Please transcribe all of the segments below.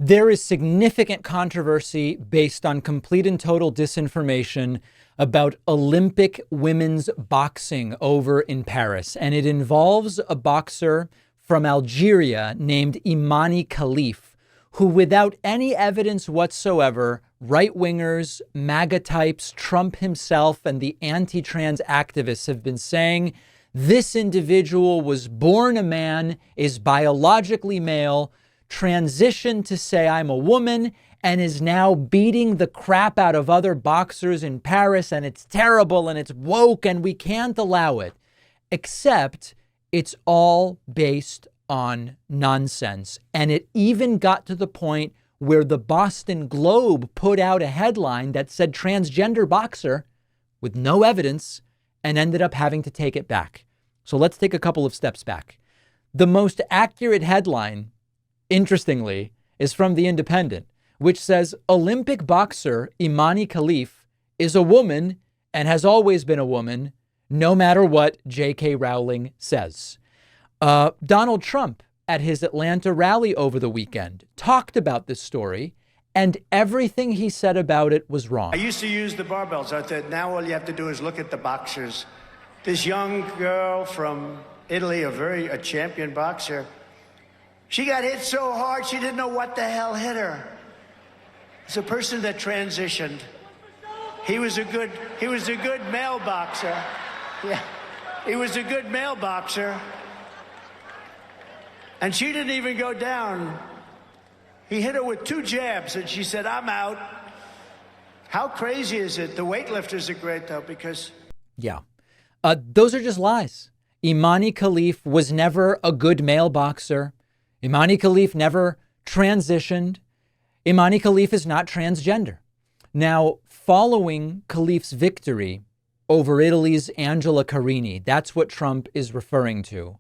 There is significant controversy based on complete and total disinformation about Olympic women's boxing over in Paris. And it involves a boxer from Algeria named Imane Khelif, who, without any evidence whatsoever, right-wingers, MAGA types, Trump himself, and the anti-trans activists have been saying this individual was born a man, is biologically male, transitioned to say I'm a woman, and is now beating the crap out of other boxers in Paris, and it's terrible and it's woke and we can't allow it. Except it's all based on nonsense. And it even got to the point where the Boston Globe put out a headline that said transgender boxer with no evidence and ended up having to take it back. So let's take a couple of steps back. The most accurate headline, interestingly, is from The Independent, which says Olympic boxer Imane Khelif is a woman and has always been a woman, no matter what J.K. Rowling says. Donald Trump, at his Atlanta rally over the weekend, talked about this story, and everything he said about it was wrong. I used to use the barbells. I thought now all you have to do is look at the boxers. This young girl from Italy, a champion boxer, she got hit so hard she didn't know what the hell hit her. It's a person that transitioned. He was a good male boxer. Yeah, he was a good male boxer. And she didn't even go down. He hit her with 2 jabs, and she said, I'm out. How crazy is it? The weightlifters are great, though, because... Yeah. Those are just lies. Imane Khelif was never a good male boxer. Imane Khelif never transitioned. Imane Khelif is not transgender. Now, following Khelif's victory over Italy's Angela Carini, that's what Trump is referring to,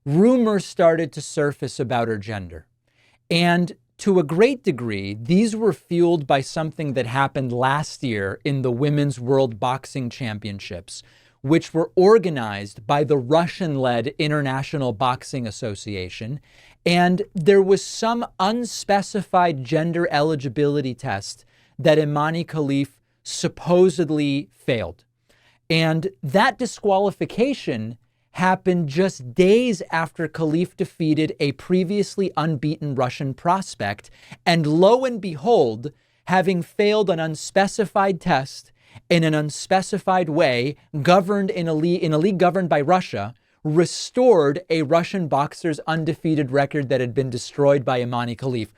rumors started to surface about her gender. And to a great degree, these were fueled by something that happened last year in the Women's World Boxing Championships, which were organized by the Russian-led International Boxing Association. And there was some unspecified gender eligibility test that Imane Khelif supposedly failed. And that disqualification happened just days after Khelif defeated a previously unbeaten Russian prospect. And lo and behold, having failed an unspecified test in an unspecified way, governed in a league governed by Russia, restored a Russian boxer's undefeated record that had been destroyed by Imane Khelif.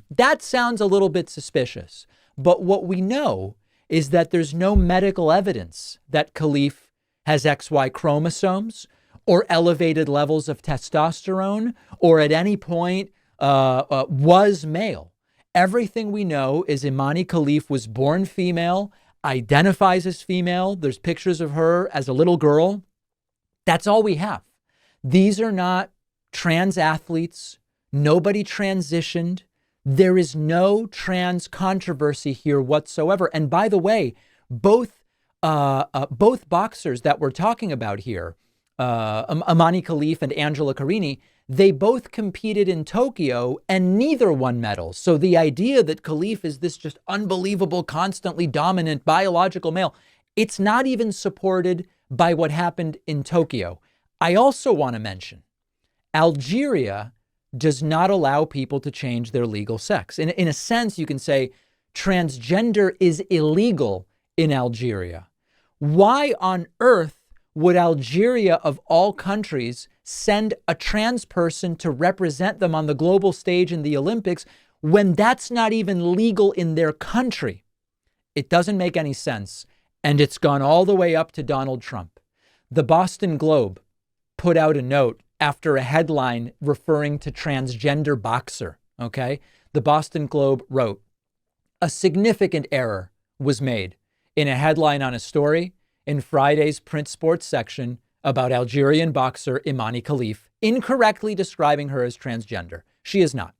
That sounds a little bit suspicious. But what we know is that there's no medical evidence that Khelif has XY chromosomes or elevated levels of testosterone or at any point was male. Everything we know is Imane Khelif was born female, identifies as female. There's pictures of her as a little girl. That's all we have. These are not trans athletes. Nobody transitioned. There is no trans controversy here whatsoever. And by the way, both boxers that we're talking about here, Imane Khelif and Angela Carini, they both competed in Tokyo and neither won medals. So the idea that Khelif is this just unbelievable, constantly dominant biological male, it's not even supported by what happened in Tokyo. I also want to mention, Algeria does not allow people to change their legal sex. In a sense, you can say transgender is illegal in Algeria. Why on earth would Algeria, of all countries, send a trans person to represent them on the global stage in the Olympics when that's not even legal in their country? It doesn't make any sense. And it's gone all the way up to Donald Trump. The Boston Globe put out a note after a headline referring to transgender boxer, okay? The Boston Globe wrote, a significant error was made in a headline on a story in Friday's print sports section about Algerian boxer Imane Khelif, incorrectly describing her as transgender. She is not.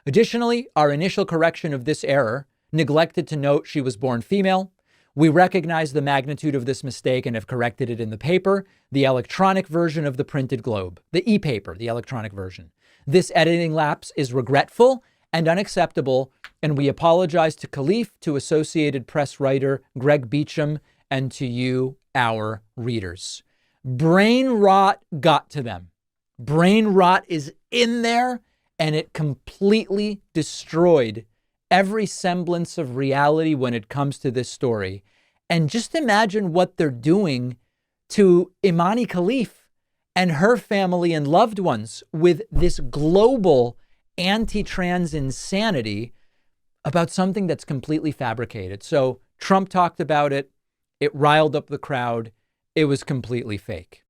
Additionally, our initial correction of this error neglected to note she was born female. We recognize the magnitude of this mistake and have corrected it in the paper, the electronic version of the printed Globe, the e-paper, the electronic version. This editing lapse is regretful and unacceptable. And we apologize to Khelif, to Associated Press writer Greg Beecham, and to you, our readers. Brain rot got to them. Brain rot is in there, and it completely destroyed every semblance of reality when it comes to this story. And just imagine what they're doing to Imane Khelif and her family and loved ones with this global anti-trans insanity about something that's completely fabricated. So Trump talked about it. It riled up the crowd. It was completely fake.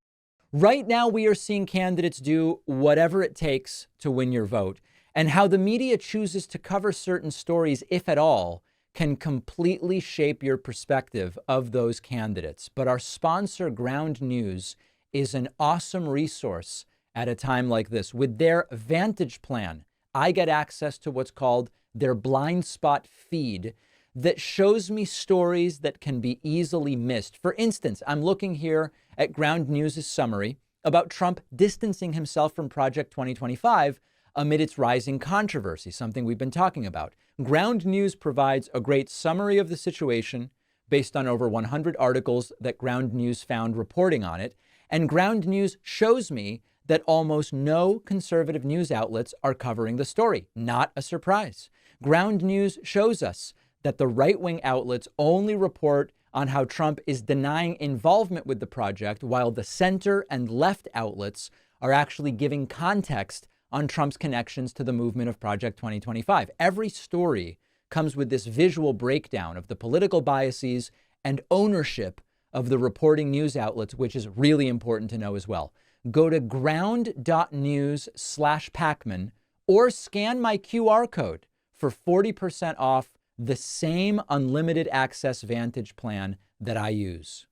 Right now, we are seeing candidates do whatever it takes to win your vote. And how the media chooses to cover certain stories, if at all, can completely shape your perspective of those candidates. But our sponsor, Ground News, is an awesome resource at a time like this. With their Vantage plan, I get access to what's called their blind spot feed that shows me stories that can be easily missed. For instance, I'm looking here at Ground News' summary about Trump distancing himself from Project 2025 amid its rising controversy, something we've been talking about. Ground News provides a great summary of the situation based on over 100 articles that Ground News found reporting on it. And Ground News shows me that almost no conservative news outlets are covering the story. Not a surprise. Ground News shows us that the right-wing outlets only report on how Trump is denying involvement with the project, while the center and left outlets are actually giving context on Trump's connections to the movement of Project 2025. Every story comes with this visual breakdown of the political biases and ownership of the reporting news outlets, which is really important to know as well. Go to ground.news/Pacman or scan my QR code for 40% off the same unlimited access Vantage plan that I use.